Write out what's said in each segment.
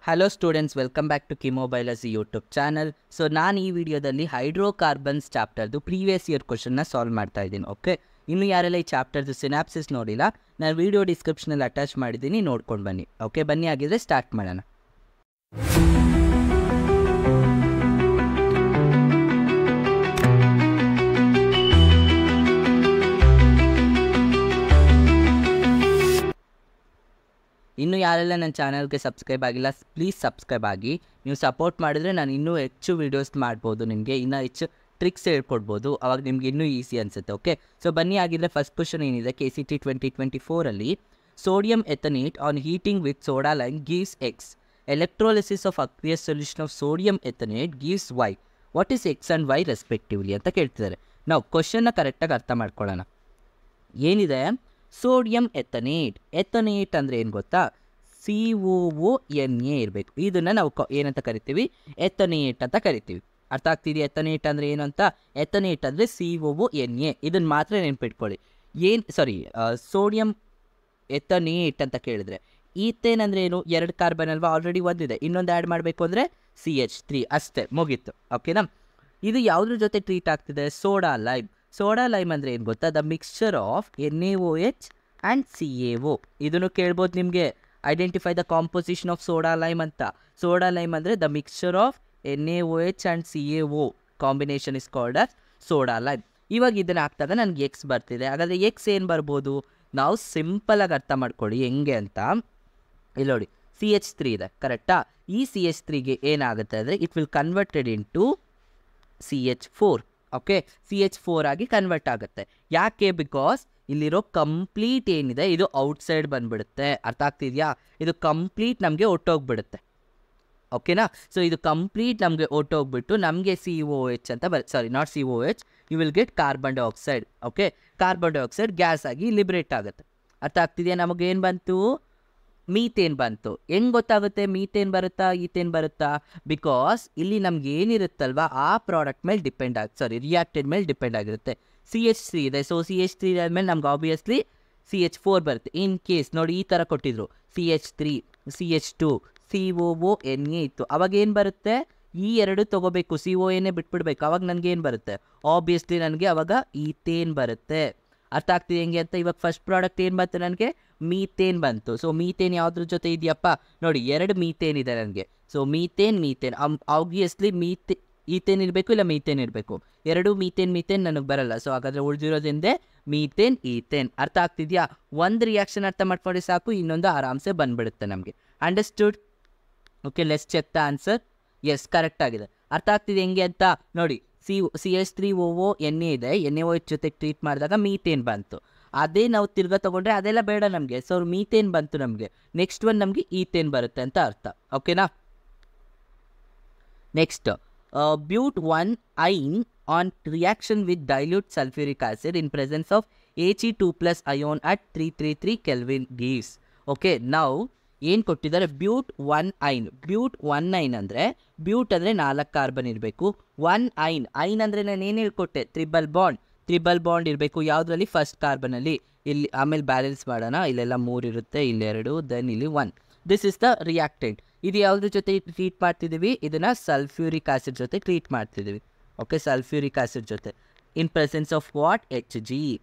Hello students, welcome back to Chemobiology YouTube channel. So ನಾನು ಈ ವಿಡಿಯೋದಲ್ಲಿ ಹೈಡ್ರೋಕಾರ್ಬನ್ಸ್ ಚಾಪ್ಟರ್ದು ಪ್ರೀವಿಯಸ್ ಇಯರ್ ಕ್ವಶನ್ನ ಸಾಲ್ವ್ ಮಾಡ್ತಾ ಇದ್ದೀನಿ. ಓಕೆ, ಇನ್ನು ಯಾರೆಲ್ಲ ಈ ಚಾಪ್ಟರ್ದು ಸಿನಾಪ್ಸಿಸ್ ನೋಡಿಲ್ಲ, ನಾನು ವಿಡಿಯೋ ಡಿಸ್ಕ್ರಿಪ್ಷನಲ್ಲಿ ಅಟ್ಯಾಚ್ ಮಾಡಿದ್ದೀನಿ, ನೋಡ್ಕೊಂಡು ಬನ್ನಿ. ಓಕೆ, ಬನ್ನಿ, ಆಗಿದ್ರೆ ಸ್ಟಾರ್ಟ್ ಮಾಡೋಣ. ಇನ್ನು ಯಾರೆಲ್ಲ ನನ್ನ ಚಾನಲ್ಗೆ ಸಬ್ಸ್ಕ್ರೈಬ್ ಆಗಿಲ್ಲ, ಪ್ಲೀಸ್ ಸಬ್ಸ್ಕ್ರೈಬ್ ಆಗಿ. ನೀವು ಸಪೋರ್ಟ್ ಮಾಡಿದ್ರೆ ನಾನು ಇನ್ನೂ ಹೆಚ್ಚು ವೀಡಿಯೋಸ್ ಮಾಡ್ಬೋದು, ನಿಮಗೆ ಇನ್ನೂ ಹೆಚ್ಚು ಟ್ರಿಕ್ಸ್ ಹೇಳ್ಕೊಡ್ಬೋದು, ಅವಾಗ ನಿಮ್ಗೆ ಇನ್ನೂ ಈಸಿ ಅನಿಸುತ್ತೆ. ಓಕೆ, ಸೊ ಬನ್ನಿ, ಆಗಿದ್ರೆ ಫಸ್ಟ್ ಕ್ವಶನ್ ಏನಿದೆ, KCT 2024 sodium ethanoate on heating with soda lime gives X. Electrolysis of aqueous solution of sodium ethanoate gives Y. What is X and Y respectively ಅಂತ ಕೇಳ್ತಿದ್ದಾರೆ. ನಾವು ಕ್ವಶನ್ನ ಕರೆಕ್ಟಾಗಿ ಅರ್ಥ ಮಾಡ್ಕೊಳ್ಳೋಣ. ಏನಿದೆ, ಸೋಡಿಯಂ ಎಥನೇಟ್. ಎಥನೇಟ್ ಅಂದರೆ ಏನು ಗೊತ್ತಾ? COONA ಇರಬೇಕು. ಇದನ್ನು ನಾವು ಏನಂತ ಕರಿತೀವಿ? ಎಥನೇಟ್ ಅಂತ ಕರಿತೀವಿ. ಅರ್ಥ ಆಗ್ತಿದೆಯಾ? ಎಥನೇಟ್ ಅಂದರೆ ಏನು ಅಂತ? ಎಥನೇಟ್ ಅಂದರೆ COONA. ಇದನ್ನು ಮಾತ್ರ ನೆನ್ಪಿಟ್ಕೊಳ್ಳಿ. ಸೋಡಿಯಂ ಎಥನೇಟ್ ಅಂತ ಕೇಳಿದ್ರೆ ಈಥೇನ್ ಅಂದರೆ ಏನು? 2 ಕಾರ್ಬನ್ ಅಲ್ವಾ, ಆಲ್ರೆಡಿ ಒಂದಿದೆ, ಇನ್ನೊಂದು ಆ್ಯಡ್ ಮಾಡಬೇಕು ಅಂದರೆ CH3 ಅಷ್ಟೇ, ಮುಗೀತು. ಓಕೆನಾ? ಇದು ಯಾವುದ್ರ ಜೊತೆ ಟ್ರೀಟ್ ಆಗ್ತಿದೆ? Soda lime. ಸೋಡಾ ಲೈಮ್ ಅಂದರೆ ಏನು ಗೊತ್ತಾ? The mixture of NaOH and CaO. ಇದನ್ನು ಕೇಳ್ಬೋದು ನಿಮಗೆ. Identify the composition of soda lime ಅಂತ. ಸೋಡಾ ಲೈಮ್ ಅಂದರೆ the mixture of NaOH and CaO combination is called as soda lime. ಇವಾಗ ಇದನ್ನು ಹಾಕ್ದಾಗ ನನಗೆ ಎಕ್ಸ್ ಬರ್ತಿದೆ. ಹಾಗಾದರೆ ಎಕ್ಸ್ ಏನು ಬರ್ಬೋದು? ನಾವು ಸಿಂಪಲಾಗಿ ಅರ್ಥ ಮಾಡ್ಕೊಳ್ಳಿ ಹೆಂಗೆ ಅಂತ. ಇಲ್ಲಿ ನೋಡಿ, CH3 ಇದೆ, ಕರೆಕ್ಟಾ? ಈ CH3ಗೆ ಏನಾಗುತ್ತೆ ಅಂದರೆ it will converted into CH4. Okay, CH4 ಆಗಿ ಕನ್ವರ್ಟ್ ಆಗುತ್ತೆ. ಯಾಕೆ? ಬಿಕಾಸ್ ಇಲ್ಲಿರೋ ಕಂಪ್ಲೀಟ್ ಏನಿದೆ ಇದು ಔಟ್ಸೈಡ್ ಬಂದುಬಿಡುತ್ತೆ. ಅರ್ಥ ಆಗ್ತಿದೆಯಾ? ಇದು ಕಂಪ್ಲೀಟ್ ನಮಗೆ ಒಟ್ಟೋಗ್ಬಿಡುತ್ತೆ. ಓಕೆನಾ? ಸೊ ಇದು ಕಂಪ್ಲೀಟ್ ನಮಗೆ ಒಟ್ಟೋಗ್ಬಿಟ್ಟು ನಮಗೆ COH ಅಂತ not COH, you will get carbon dioxide. Okay, carbon dioxide gas ಆಗಿ ಲಿಬ್ರೇಟ್ ಆಗುತ್ತೆ. ಅರ್ಥ ಆಗ್ತಿದೆಯಾ? ನಮಗೇನು ಬಂತು? ಮೀಥೇನ್ ಬಂತು. ಹೆಂಗೆ ಗೊತ್ತಾಗುತ್ತೆ ಮೀಥೇನ್ ಬರುತ್ತಾ ಈಥೇನ್ ಬರುತ್ತಾ? ಬಿಕಾಸ್ ಇಲ್ಲಿ ನಮ್ಗೆ ಏನಿರುತ್ತಲ್ವ ಆ ಪ್ರಾಡಕ್ಟ್ ಮೇಲೆ ರಿಯಾಕ್ಟೆಡ್ ಮೇಲೆ ಡಿಪೆಂಡ್ ಆಗಿರುತ್ತೆ. CH3 ಇದೆ, ಸೊ CH3 ಆದಮೇಲೆ ನಮ್ಗೆ ಆಬ್ವಿಯಸ್ಲಿ CH4 ಬರುತ್ತೆ. ಇನ್ ಕೇಸ್ ನೋಡಿ ಈ ಥರ ಕೊಟ್ಟಿದ್ರು, CH3 CH2 COONA ಇತ್ತು, ಅವಾಗ ಏನು ಬರುತ್ತೆ? ಈ ಎರಡು ತೊಗೋಬೇಕು, CONA ಬಿಟ್ಬಿಡ್ಬೇಕು, ಅವಾಗ ನನಗೆ ಏನು ಬರುತ್ತೆ? ಆಬ್ವಿಯಸ್ಲಿ ನನಗೆ ಅವಾಗ ಈಥೇನ್ ಬರುತ್ತೆ. ಅರ್ಥ ಆಗ್ತಿದೆ ಹೆಂಗೆ ಅಂತ? ಇವಾಗ ಫಸ್ಟ್ ಪ್ರಾಡಕ್ಟ್ ಏನು ಬಂತು? ನನಗೆ ಮೀಥೇನ್ ಬಂತು. ಸೊ ಮೀಥೇನ್ ಯಾವುದ್ರ ಜೊತೆ ಇದೆಯಪ್ಪ? ನೋಡಿ, 2 ಮೀಥೇನ್ ಇದೆ ನನಗೆ. ಸೊ ಮೀಥೇನ್ ಆಬ್ವಿಯಸ್ಲಿ ಈಥೇನ್ ಇರಬೇಕು, ಇಲ್ಲ ಮೀಥೇನ್ ಇರಬೇಕು. 2 ಮೀಥೇನ್ ನನಗೆ ಬರಲ್ಲ. ಸೊ ಹಾಗಾದರೆ ಉಳಿದಿರೋದ್ರಿಂದ ಮೀಥೇನ್ ಈಥೇನ್. ಅರ್ಥ ಆಗ್ತಿದೆಯಾ? ಒಂದು ರಿಯಾಕ್ಷನ್ ಅರ್ಥ ಮಾಡ್ಕೊಂಡ್ರೆ ಸಾಕು, ಇನ್ನೊಂದು ಆರಾಮ್ಸೆ ಬಂದುಬಿಡುತ್ತೆ ನಮಗೆ. Understood? Okay, let's check the answer. Yes, correct ಆಗಿದೆ. ಅರ್ಥ ಆಗ್ತಿದೆ ಹೆಂಗೆ ಅಂತ ನೋಡಿ. CH3OONA ಇದೆ, NaOH ಜೊತೆ ಟ್ರೀಟ್ ಮಾಡಿದಾಗ ಮೀಥೇನ್ ಬಂತು. ಅದೇ ನಾವು ತಿರ್ಗಾ ತೊಗೊಂಡ್ರೆ ಅದೆಲ್ಲ ಬೇಡ ನಮಗೆ. ಸೊ ಮೀಥೇನ್ ಬಂತು ನಮಗೆ. ನೆಕ್ಸ್ಟ್ ಒನ್ ನಮಗೆ ಈಥೇನ್ ಬರುತ್ತೆ ಅಂತ ಅರ್ಥ. ಓಕೆನಾ? Next, but 1 yne on reaction with dilute sulphuric acid in presence of He2+ ion at 333 kelvin gives. Okay, ನಾವು ಏನು ಕೊಟ್ಟಿದ್ದಾರೆ? ಬ್ಯೂಟ್ 1 ಐನ್. ಬ್ಯೂಟ್ 1 ಐನ್ ಅಂದರೆ, ಬ್ಯೂಟ್ ಅಂದರೆ 4 ಕಾರ್ಬನ್ ಇರಬೇಕು. 1 ಐನ್ ಅಂದರೆ ನಾನು ಏನು ಹೇಳ್ಕೊಟ್ಟೆ? ಟ್ರಿಬಲ್ ಬಾಂಡ್ ಇರಬೇಕು. ಯಾವುದರಲ್ಲಿ? ಫಸ್ಟ್ ಕಾರ್ಬನಲ್ಲಿ. ಇಲ್ಲಿ ಆಮೇಲೆ ಬ್ಯಾಲೆನ್ಸ್ ಮಾಡೋಣ. ಇಲ್ಲೆಲ್ಲ 3 ಇರುತ್ತೆ, ಇಲ್ಲಿ 2, ದೆನ್ ಇಲ್ಲಿ 1. This is the reactant. ಇದು ಯಾವುದ್ರ ಜೊತೆ ಟ್ರೀಟ್ ಮಾಡ್ತಿದ್ದೀವಿ? ಇದನ್ನು ಸಲ್ಫ್ಯೂರಿಕ್ ಆಸಿಡ್ ಜೊತೆ ಟ್ರೀಟ್ ಮಾಡ್ತಿದ್ದೀವಿ. ಓಕೆ, ಸಲ್ಫ್ಯೂರಿಕ್ ಆಸಿಡ್ ಜೊತೆ ಇನ್ ಪ್ರೆಸೆನ್ಸ್ ಆಫ್ ವಾಟ್? Hg.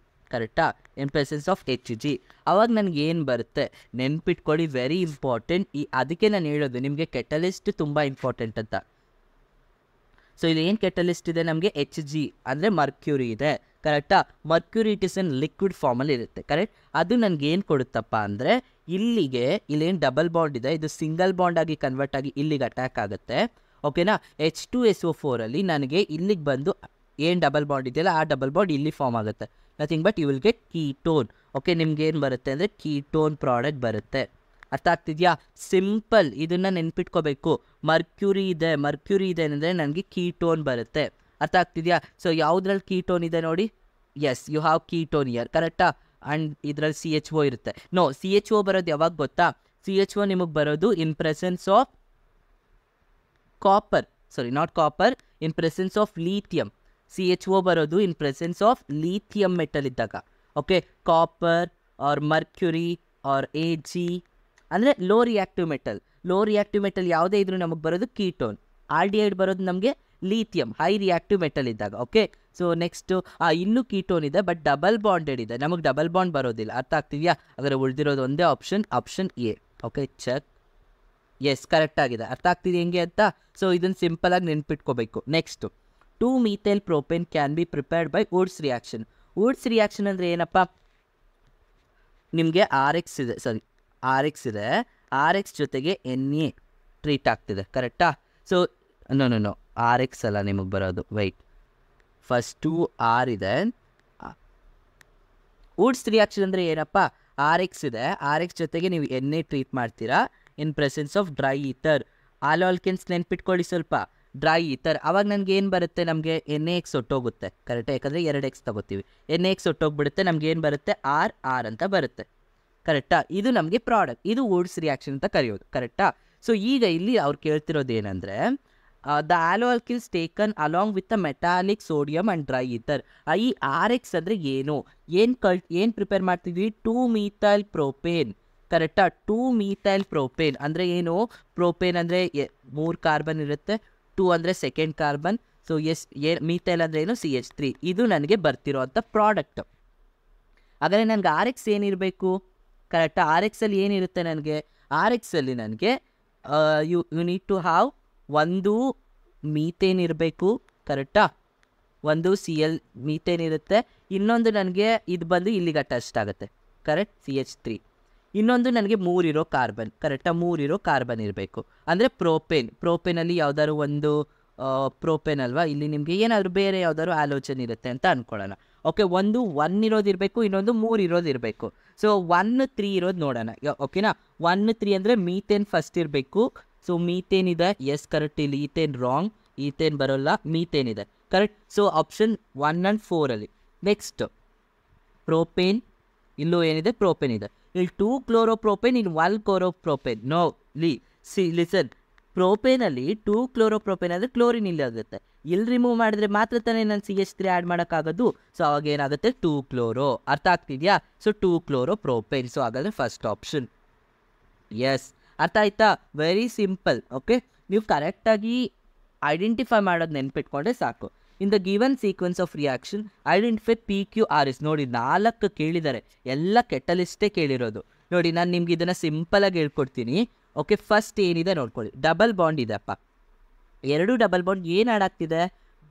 ಕರೆಕ್ಟಾ? ಇನ್ ಪ್ರೆಸೆನ್ಸ್ ಆಫ್ Hg. ಅವಾಗ ನನಗೆ ಏನು ಬರುತ್ತೆ? ನೆನ್ಪಿಟ್ಕೊಳ್ಳಿ, ವೆರಿ ಇಂಪಾರ್ಟೆಂಟ್. ಅದಕ್ಕೆ ನಾನು ಹೇಳೋದು ನಿಮಗೆ ಕೆಟಲಿಸ್ಟ್ ತುಂಬ ಇಂಪಾರ್ಟೆಂಟ್ ಅಂತ. ಸೊ ಇಲ್ಲಿ ಏನು ಕೆಟಲಿಸ್ಟ್ ಇದೆ ನಮಗೆ? Hg ಅಂದರೆ ಮರ್ಕ್ಯೂರಿ ಇದೆ, ಕರೆಕ್ಟಾ? Mercury it is N liquid ಫಾರ್ಮಲ್ಲಿ ಇರುತ್ತೆ, ಕರೆಕ್ಟ್? ಅದು ನನಗೇನು ಕೊಡುತ್ತಪ್ಪ ಅಂದರೆ, ಇಲ್ಲೇನು ಡಬಲ್ ಬಾಂಡ್ ಇದೆ, ಇದು ಸಿಂಗಲ್ ಬಾಂಡ್ ಆಗಿ ಕನ್ವರ್ಟ್ ಆಗಿ ಇಲ್ಲಿಗೆ ಅಟ್ಯಾಕ್ ಆಗುತ್ತೆ. ಓಕೆನಾ? H2SO4 ನನಗೆ ಇಲ್ಲಿಗೆ ಬಂದು ಏನು ಡಬಲ್ ಬಾಂಡ್ ಇದೆಯಲ್ಲ ಆ ಡಬಲ್ ಬಾಂಡ್ ಇಲ್ಲಿ ಫಾರ್ಮ್ ಆಗುತ್ತೆ. Nothing but you will get ketone. Okay, ನಿಮ್ಗೆ ಏನು ಬರುತ್ತೆ ಅಂದರೆ ಕೀಟೋನ್ ಪ್ರಾಡಕ್ಟ್ ಬರುತ್ತೆ. ಅರ್ಥ ಆಗ್ತಿದೆಯಾ? ಸಿಂಪಲ್, ಇದನ್ನು ನೆನ್ಪಿಟ್ಕೋಬೇಕು. ಮರ್ಕ್ಯೂರಿ ಇದೆ ಅಂದರೆ ನನಗೆ ಕೀಟೋನ್ ಬರುತ್ತೆ. ಅರ್ಥ ಆಗ್ತಿದೆಯಾ? ಸೊ ಯಾವುದ್ರಲ್ಲಿ ಕೀಟೋನ್ ಇದೆ ನೋಡಿ? Yes, you have ketone here, ಕರೆಕ್ಟಾ? ಆ್ಯಂಡ್ ಇದರಲ್ಲಿ CHO ಇರುತ್ತೆ. CHO ಬರೋದು ಯಾವಾಗ ಗೊತ್ತಾ? CHO ನಿಮಗೆ ಬರೋದು in presence of in presence of lithium. CHO ಬರೋದು in presence of lithium metal ಇದ್ದಾಗ. Okay, copper or mercury or Ag ಅಂದರೆ low reactive metal. Low reactive metal ಯಾವುದೇ ಇದ್ರೂ ನಮಗೆ ಬರೋದು ಕೀಟೋನ್. ಆಲ್ಡಿಹೈಡ್ ಬರೋದು ನಮಗೆ ಲೀಥಿಯಂ, ಹೈ ರಿಯಾಕ್ಟಿವ್ ಮೆಟಲ್ ಇದ್ದಾಗ. ಓಕೆ, ಸೊ ನೆಕ್ಸ್ಟು ಇನ್ನೂ ಕೀಟೋನ್ ಇದೆ ಬಟ್ ಡಬಲ್ ಬಾಂಡೆಡ್ ಇದೆ, ನಮಗೆ ಡಬಲ್ ಬಾಂಡ್ ಬರೋದಿಲ್ಲ. ಅರ್ಥ ಆಗ್ತಿದೆಯಾ? ಹಾಗಾದ್ರೆ ಉಳಿದಿರೋದು ಒಂದೇ option, option A. Okay, check. Yes, correct ಆಗಿದೆ. ಅರ್ಥ ಆಗ್ತಿದೆ ಹೆಂಗೆ ಅಂತ? ಸೊ ಇದನ್ನು ಸಿಂಪಲಾಗಿ ನೆನ್ಪಿಟ್ಕೋಬೇಕು. Next 2-methyl propane can be prepared by Wurtz reaction. Wurtz reaction ಅಂದರೆ ಏನಪ್ಪ? ನಿಮಗೆ RX ಇದೆ, RX ಜೊತೆಗೆ Na ಟ್ರೀಟ್ ಆಗ್ತಿದೆ, ಕರೆಕ್ಟಾ? ಸೊ ನೋ RX ಅಲ್ಲ ನಿಮಗೆ ಬರೋದು, ವೈಟ್, ಫಸ್ಟು R ಇದೆ. ವುಡ್ಸ್ ರಿಯಾಕ್ಷನ್ ಅಂದರೆ ಏನಪ್ಪ? RX ಇದೆ, RX ಜೊತೆಗೆ ನೀವು Na ಟ್ರೀಟ್ ಮಾಡ್ತೀರಾ in presence of dry ether. Alkenes ನೆನ್ಪಿಟ್ಕೊಳ್ಳಿ ಸ್ವಲ್ಪ, ಡ್ರೈ ಈಥರ್. ಅವಾಗ ನನಗೆ ಏನು ಬರುತ್ತೆ? ನಮಗೆ NaX ಒಟ್ಟೋಗುತ್ತೆ, ಕರೆಕ್ಟಾ? ಯಾಕಂದರೆ 2X ತಗೋತೀವಿ, NaX ಒಟ್ಟೋಗ್ಬಿಡುತ್ತೆ, ನಮ್ಗೆ ಏನು ಬರುತ್ತೆ? R ಅಂತ ಬರುತ್ತೆ, ಕರೆಕ್ಟಾ? ಇದು ನಮಗೆ ಪ್ರಾಡಕ್ಟ್, ಇದು ವುಡ್ಸ್ ರಿಯಾಕ್ಷನ್ ಅಂತ ಕರೆಯೋದು, ಕರೆಕ್ಟಾ? ಸೊ ಈಗ ಇಲ್ಲಿ ಅವ್ರು ಕೇಳ್ತಿರೋದು ಏನಂದರೆ, the alkynes taken along with the metallic sodium and dry ether. ಈ RX ಅಂದರೆ ಏನು ಪ್ರಿಪೇರ್ ಮಾಡ್ತಿದ್ವಿ? 2-methyl propane, ಕರೆಕ್ಟಾ? 2-methyl propane ಅಂದರೆ ಏನು? ಪ್ರೋಪೇನ್ ಅಂದರೆ 3 ಕಾರ್ಬನ್ ಇರುತ್ತೆ, 2 ಅಂದರೆ ಸೆಕೆಂಡ್ ಕಾರ್ಬನ್. ಸೊ ಮೀಥೈಲ್ ಅಂದರೆ ಏನು? CH3. ಇದು ನನಗೆ ಬರ್ತಿರೋ ಅಂಥ ಪ್ರಾಡಕ್ಟ್. ಹಾಗಾದರೆ ನನಗೆ RX ಏನಿರಬೇಕು? ಕರೆಕ್ಟಾ? RXಲ್ಲಿ ಏನಿರುತ್ತೆ ನನಗೆ? RXಲ್ಲಿ ನನಗೆ ಯು ನೀಡ್ ಟು ಹ್ಯಾವ್ ಒಂದು ಮೀಥೇನ್ ಇರಬೇಕು, ಕರೆಕ್ಟಾ? ಒಂದು Cl ಮೀಥೇನ್ ಇರುತ್ತೆ, ಇನ್ನೊಂದು ನನಗೆ ಇದು ಬಂದು ಇಲ್ಲಿಗೆ ಅಟ್ಯಾಚ್ಡ್ ಆಗುತ್ತೆ, ಕರೆಕ್ಟ್? CH3. ಇನ್ನೊಂದು ನನಗೆ 3 ಇರೋ ಕಾರ್ಬನ್, ಕರೆಕ್ಟಾ? 3 ಇರೋ ಕಾರ್ಬನ್ ಇರಬೇಕು. ಅಂದರೆ ಪ್ರೋಪೇನಲ್ಲಿ ಯಾವ್ದಾದ್ರು ಒಂದು ಪ್ರೋಪೇನ್ ಅಲ್ವಾ, ಇಲ್ಲಿ ನಿಮಗೆ ಏನಾದರೂ ಬೇರೆ ಯಾವ್ದಾದ್ರು ಆಲೋಚನೆ ಇರುತ್ತೆ ಅಂತ ಅಂದ್ಕೊಳ್ಳೋಣ. ಓಕೆ, ಒಂದು 1 ಇರೋದಿರಬೇಕು, ಇನ್ನೊಂದು 3 ಇರೋದಿರಬೇಕು. ಸೊ 1, 3 ಇರೋದು ನೋಡೋಣ, ಓಕೆನಾ? 1, 3 ಅಂದರೆ ಮೀಥೇನ್ ಫಸ್ಟ್ ಇರಬೇಕು. ಸೊ ಮೀಥೇನ್ ಇದೆ, ಎಸ್ ಕರೆಕ್ಟ್. ಇಲ್ಲಿ ಈಥೇನ್ ರಾಂಗ್, ಈಥೇನ್ ಬರೋಲ್ಲ, ಮೀಥೇನ್ ಇದೆ, ಕರೆಕ್ಟ್. ಸೊ ಆಪ್ಷನ್ 1 and 4 ಅಲ್ಲಿ. ನೆಕ್ಸ್ಟ್ ಪ್ರೋಪೇನ್, ಇಲ್ಲೂ ಏನಿದೆ? ಪ್ರೋಪೇನ್ ಇದೆ. ಇಲ್ಲಿ 2 ಕ್ಲೋರೋಪ್ರೋಪೇನ್, ಇಲ್ಲಿ 1 ಕ್ಲೋರೋಪ್ರೋಪೇನ್. ನೋ ಲಿಸನ್, ಪ್ರೋಪೇನಲ್ಲಿ 2 ಕ್ಲೋರೋಪ್ರೋಪೇನ್ ಅಂದರೆ ಕ್ಲೋರಿನ್ ಇಲ್ಲಿ ಆಗುತ್ತೆ. ಇಲ್ಲಿ ರಿಮೂವ್ ಮಾಡಿದ್ರೆ ಮಾತ್ರ ತಾನೇ ನಾನು CH3 ಆ್ಯಡ್ ಮಾಡೋಕ್ಕಾಗೋದು. ಸೊ ಅವಾಗ ಏನಾಗುತ್ತೆ? 2 ಕ್ಲೋರೋ. ಅರ್ಥ ಆಗ್ತಿದೆಯಾ? ಸೊ 2 ಕ್ಲೋರೋಪ್ರೋಪೇನ್. ಸೊ ಹಾಗಾದರೆ ಫಸ್ಟ್ ಆಪ್ಷನ್. ಎಸ್, ಅರ್ಥ ಆಯ್ತಾ? Very simple. ಓಕೆ, ನೀವು ಕರೆಕ್ಟಾಗಿ ಐಡೆಂಟಿಫೈ ಮಾಡೋದು ನೆನ್ಪಿಟ್ಕೊಂಡ್ರೆ ಸಾಕು. In the given sequence of reaction identify PQRS. ನೋಡಿ 4 ಕೇಳಿದ್ದಾರೆ, ಎಲ್ಲ ಕೆಟಲಿಸ್ಟೇ ಕೇಳಿರೋದು. ನೋಡಿ ನಾನು ನಿಮ್ಗೆ ಇದನ್ನು ಸಿಂಪಲಾಗಿ ಹೇಳ್ಕೊಡ್ತೀನಿ. ಓಕೆ, ಫಸ್ಟ್ ಏನಿದೆ ನೋಡ್ಕೊಳ್ಳಿ. ಡಬಲ್ ಬಾಂಡ್ ಇದೆಪ್ಪ, 2 ಡಬಲ್ ಬಾಂಡ್ ಏನು ಆ್ಯಡ್ ಆಗ್ತಿದೆ?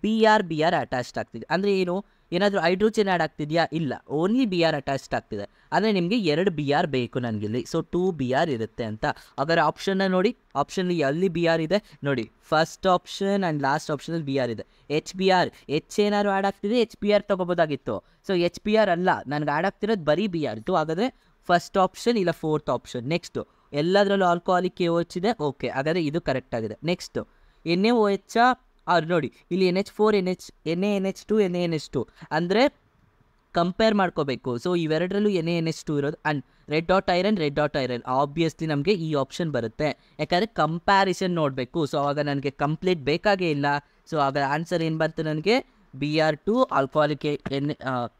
BR ಅಟ್ಯಾಚ್ಡ್ ಆಗ್ತಿದೆ. ಅಂದರೆ ಏನು? ಏನಾದರೂ ಹೈಡ್ರೋಜನ್ ಆ್ಯಡ್ ಆಗ್ತಿದೆಯಾ? ಇಲ್ಲ, ಓನ್ಲಿ BR ಅಟ್ಯಾಚ್ಡ್ ಆಗ್ತಿದೆ. ಅಂದರೆ ನಿಮಗೆ 2 BR ಬೇಕು ನನಗಿಲ್ಲಿ. ಸೊ 2 BR ಇರುತ್ತೆ ಅಂತ. ಅದರ ಆಪ್ಷನ್ನ ನೋಡಿ, ಆಪ್ಷನಲ್ಲಿ ಎಲ್ಲಿ BR ಇದೆ ನೋಡಿ, ಫಸ್ಟ್ ಆಪ್ಷನ್ ಆ್ಯಂಡ್ ಲಾಸ್ಟ್ ಆಪ್ಷನಲ್ಲಿ BR ಇದೆ. HBr, ಏನಾದ್ರು ಆ್ಯಡ್ ಆಗ್ತಿದೆ, HBr ತೊಗೋಬೋದಾಗಿತ್ತು. ಸೊ HBr ಅಲ್ಲ, ನನಗೆ ಆ್ಯಡ್ ಆಗ್ತಿರೋದು ಬರೀ BR. ಹಾಗಾದರೆ ಫಸ್ಟ್ ಆಪ್ಷನ್ ಇಲ್ಲ ಫೋರ್ತ್ ಆಪ್ಷನ್. ನೆಕ್ಸ್ಟು ಎಲ್ಲದರಲ್ಲೂ ಆಲ್ಕೋಹಾಲಿಕ್ KOH ಇದೆ. ಓಕೆ, ಹಾಗಾದರೆ ಇದು ಕರೆಕ್ಟ್ ಆಗಿದೆ. ನೆಕ್ಸ್ಟು NaOH, ಅವ್ರು ನೋಡಿ ಇಲ್ಲಿ NH4 NaNH2 NaNH2 ಅಂದರೆ ಕಂಪೇರ್ ಮಾಡ್ಕೋಬೇಕು. ಸೊ ಇವೆರಡರಲ್ಲೂ NaNH2 ಇರೋದು. And red dot iron obviously ನಮಗೆ ಈ ಆಪ್ಷನ್ ಬರುತ್ತೆ, ಯಾಕಂದರೆ ಕಂಪ್ಯಾರಿಸನ್ ನೋಡಬೇಕು. ಸೊ ಆವಾಗ ನನಗೆ ಕಂಪ್ಲೀಟ್ ಬೇಕಾಗೇ ಇಲ್ಲ. ಸೊ ಆಗ ಆನ್ಸರ್ ಏನು ಬಂತು ನನಗೆ? Br2 alcoholic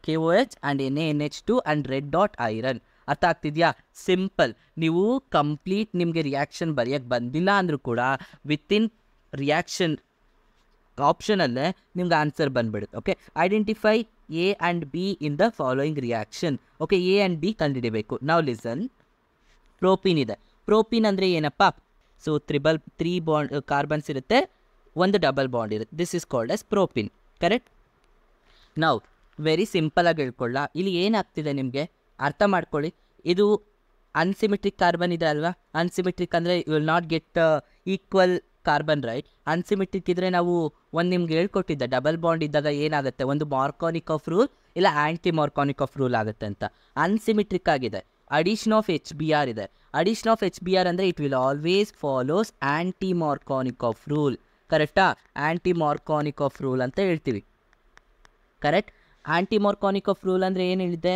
KOH and NaNH2 and red dot iron. ಅರ್ಥ ಆಗ್ತಿದೆಯಾ? ಸಿಂಪಲ್. ನೀವು ಕಂಪ್ಲೀಟ್ ನಿಮಗೆ ರಿಯಾಕ್ಷನ್ ಬರೆಯೋಕ್ಕೆ ಬಂದಿಲ್ಲ ಅಂದರೂ ಕೂಡ ವಿತಿನ್ ರಿಯಾಕ್ಷನ್ ಆಪ್ಷನಲ್ಲೇ ನಿಮ್ಗೆ ಆನ್ಸರ್ ಬಂದ್ಬಿಡುತ್ತೆ. Okay, identify A and B in the following reaction. Okay, A and B ಕಂಡುಹಿಡಿಬೇಕು. ನಾವು ಲಿಸನ್, ಪ್ರೋಪೀನ್ ಇದೆ. ಪ್ರೋಪೀನ್ ಅಂದರೆ ಏನಪ್ಪ? ಸೊ 3 ಬಾಂಡ್ ಕಾರ್ಬನ್ಸ್ ಇರುತ್ತೆ, ಒಂದು ಡಬಲ್ ಬಾಂಡ್ ಇರುತ್ತೆ. This is called as propene, correct? ನಾವು ವೆರಿ ಸಿಂಪಲಾಗಿ ಹೇಳ್ಕೊಳ್ಳ. ಇಲ್ಲಿ ಏನಾಗ್ತಿದೆ ನಿಮಗೆ ಅರ್ಥ ಮಾಡ್ಕೊಳ್ಳಿ. ಇದು ಅನ್ಸಿಮೆಟ್ರಿಕ್ ಕಾರ್ಬನ್ ಇದೆ ಅಲ್ವಾ? ಅನ್ಸಿಮೆಟ್ರಿಕ್ ಅಂದರೆ you will not get equal carbon, right? Unsymmetric ಇದ್ದರೆ ನಾವು ಒಂದು ನಿಮ್ಗೆ ಹೇಳ್ಕೊಟ್ಟಿದ್ದೆ, ಡಬಲ್ ಬಾಂಡ್ ಇದ್ದಾಗ ಏನಾಗುತ್ತೆ? ಒಂದು ಮಾರ್ಕಾನಿಕ್ ಆಫ್ ರೂಲ್ ಇಲ್ಲ ಆ್ಯಂಟಿ ಮಾರ್ಕಾನಿಕ್ ಆಫ್ ರೂಲ್ ಆಗುತ್ತೆ ಅಂತ. ಅನ್ಸಿಮೆಟ್ರಿಕ್ ಆಗಿದೆ, ಅಡಿಷನ್ ಆಫ್ HBr ಇದೆ. ಅಡಿಷನ್ ಆಫ್ HBr ಅಂದರೆ it will always follows anti Markovnikov of rule, ಕರೆಕ್ಟಾ? ಆ್ಯಂಟಿ ಮಾರ್ಕಾನಿಕ್ ಆಫ್ ರೂಲ್ ಅಂತ ಹೇಳ್ತೀವಿ, correct? Anti Markovnikov of rule ಅಂದರೆ ಏನು ಹೇಳಿದೆ?